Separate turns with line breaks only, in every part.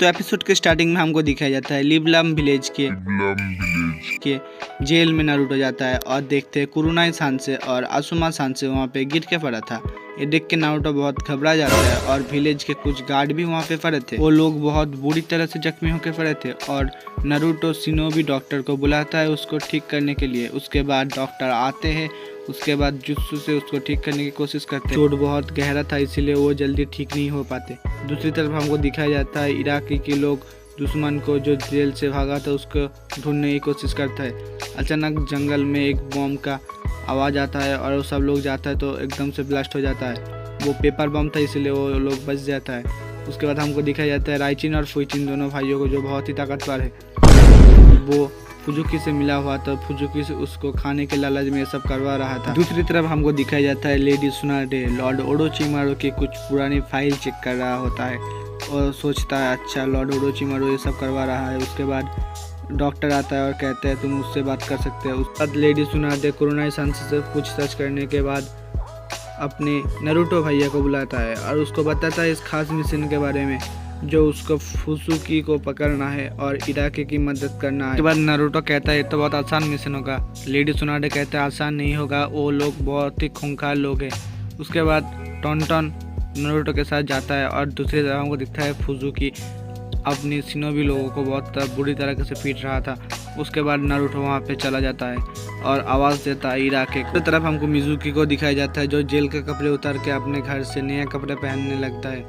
तो एपिसोड के स्टार्टिंग में हमको दिखाया जाता है लिबलम विलेज के जेल में नारुतो जाता है और देखते हैं कुरुनाई सांसे और आसुमा सांसे वहाँ पे गिर के पड़ा था। ये देख के नारुतो बहुत घबरा जाता है और विलेज के कुछ गार्ड भी वहाँ पे पड़े थे। वो लोग बहुत बुरी तरह से जख्मी होकर पड़े थे और नारुतो शिनोबी डॉक्टर को बुलाता है उसको ठीक करने के लिए। उसके बाद डॉक्टर आते हैं, उसके बाद जुत्सु से उसको ठीक करने की कोशिश करते हैं। चोट बहुत गहरा था इसीलिए वो जल्दी ठीक नहीं हो पाते। दूसरी तरफ हमको दिखाया जाता है इराकी के लोग दुश्मन को जो जेल से भागा था उसको ढूंढने की कोशिश करता है। अचानक जंगल में एक बम का आवाज़ आता है और वो सब लोग जाता है तो एकदम से ब्लास्ट हो जाता है। वो पेपर बम था इसलिए वो लोग बच जाता है। उसके बाद हमको दिखाया जाता है राइचिन और फुइचिन दोनों भाइयों को जो बहुत ही ताकतवर है। वो फुजुकी से मिला हुआ था, फुजुकी से उसको खाने के लालच में ये सब करवा रहा था। दूसरी तरफ हमको दिखाया जाता है लेडी सुनाडे लॉर्ड ओरोचिमारू की कुछ पुरानी फाइल चेक कर रहा होता है और सोचता है अच्छा लॉर्ड ओरोचिमारू ये सब करवा रहा है। उसके बाद डॉक्टर आता है और कहते हैं तुम उससे बात कर सकते हो। उसके बाद लेडी सुनाडे कुरुनाई सांसे से पूछताछ करने के बाद अपने नारुतो भैया को बुलाता है और उसको बताता है इस खास मिशन के बारे में जो उसको फुसुकी को पकड़ना है और इराकी की मदद करना है। उसके बाद नारुतो कहता है ये तो बहुत आसान मिशन होगा। लेडी सुनाडे कहते हैं आसान नहीं होगा, वो लोग बहुत ही खूंखार लोग हैं। उसके बाद टॉनटन नारुतो के साथ जाता है और दूसरी तरफ हमको दिखता है फुजुकी अपनी शिनोबी लोगों को बहुत बुरी तरह से पीट रहा था। उसके बाद नारुतो वहाँ पे चला जाता है और आवाज़ देता है इराके को। तरफ हमको मिजुकी को दिखाया जाता है जो जेल के कपड़े उतार के अपने घर से नए कपड़े पहनने लगता है।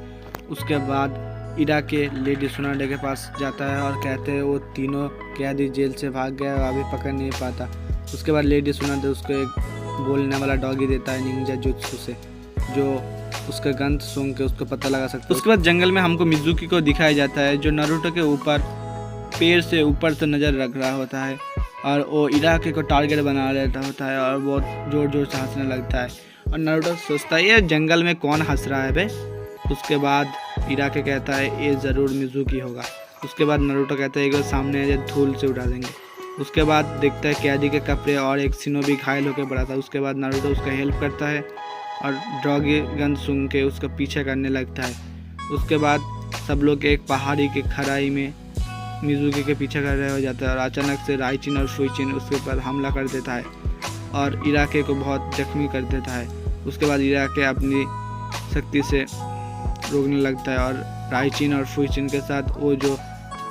उसके बाद इराके लेडी सुनाडे के पास जाता है और कहते हैं वो तीनों कैदी जेल से भाग गया और अभी पकड़ नहीं पाता। उसके बाद लेडी सुनाडे उसको एक बोलने वाला डॉगी देता है निंजा जुत्सु से जो उसका गंध सूंघ के उसको पता लगा सकता है। उसके बाद जंगल में हमको मिजुकी को दिखाया जाता है जो नारुतो के ऊपर पेड़ से ऊपर से नज़र रख रहा होता है और वो इराके को टारगेट बना लेता होता है और बहुत ज़ोर ज़ोर से हंसने लगता है और नारुतो सोचता है ये जंगल में कौन हंस रहा है बे। उसके बाद इराके कहता है ये ज़रूर मिजुकी होगा। उसके बाद नारुतो कहता है कि सामने आ जाए धूल से उड़ा देंगे। उसके बाद देखता है कैदी के कपड़े और एक शिनोबी घायल होकर पड़ा था। उसके बाद नारुतो उसका हेल्प करता है और डॉगी गन सुन के उसका पीछे करने लगता है। उसके बाद सब लोग एक पहाड़ी के खराई में मिजुकी के पीछे कर रहे हो जाता है और अचानक से राइचिन और फुइचिन उसके ऊपर हमला कर देता है और इराके को बहुत जख्मी कर देता है। उसके बाद इराके अपनी शक्ति से रोकने लगता है और राइचिन और फुइचिन के साथ वो जो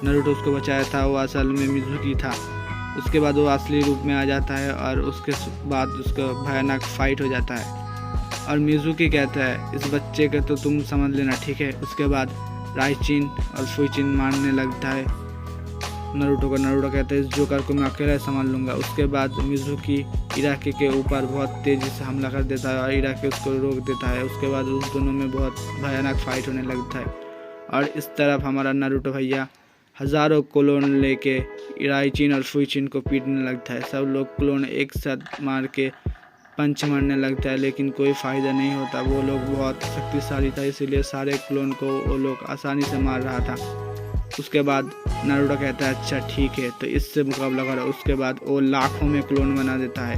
नारुतो उसको बचाया था वो असल में मिजुकी था। उसके बाद वो असली रूप में आ जाता है और उसके बाद उसका भयानक फाइट हो जाता है और मिजुकी कहता है इस बच्चे के तो तुम समझ लेना ठीक है। उसके बाद राइचिन और फुइचिन मारने लगता है नारुतो को। नारुतो कहता है इस जोकर को मैं अकेला संभाल लूँगा। उसके बाद मिजुकी इराके के ऊपर बहुत तेज़ी से हमला कर देता है और इराके उसको रोक देता है। उसके बाद उस दोनों में बहुत भयानक फाइट होने लगता है और इस तरफ हमारा नारुतो भैया हज़ारों क्लोन लेके राइचिन और फुइचिन को पीटने लगता है। सब लोग क्लोन एक साथ मार के पंच मारने लगता है लेकिन कोई फ़ायदा नहीं होता। वो लोग बहुत शक्तिशाली था इसीलिए सारे क्लोन को वो लोग आसानी से मार रहा था। उसके बाद नारुतो कहता है अच्छा ठीक है तो इससे मुकाबला करो। उसके बाद वो लाखों में क्लोन बना देता है।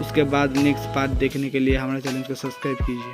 उसके बाद नेक्स्ट पार्ट देखने के लिए हमारे चैनल को सब्सक्राइब कीजिए।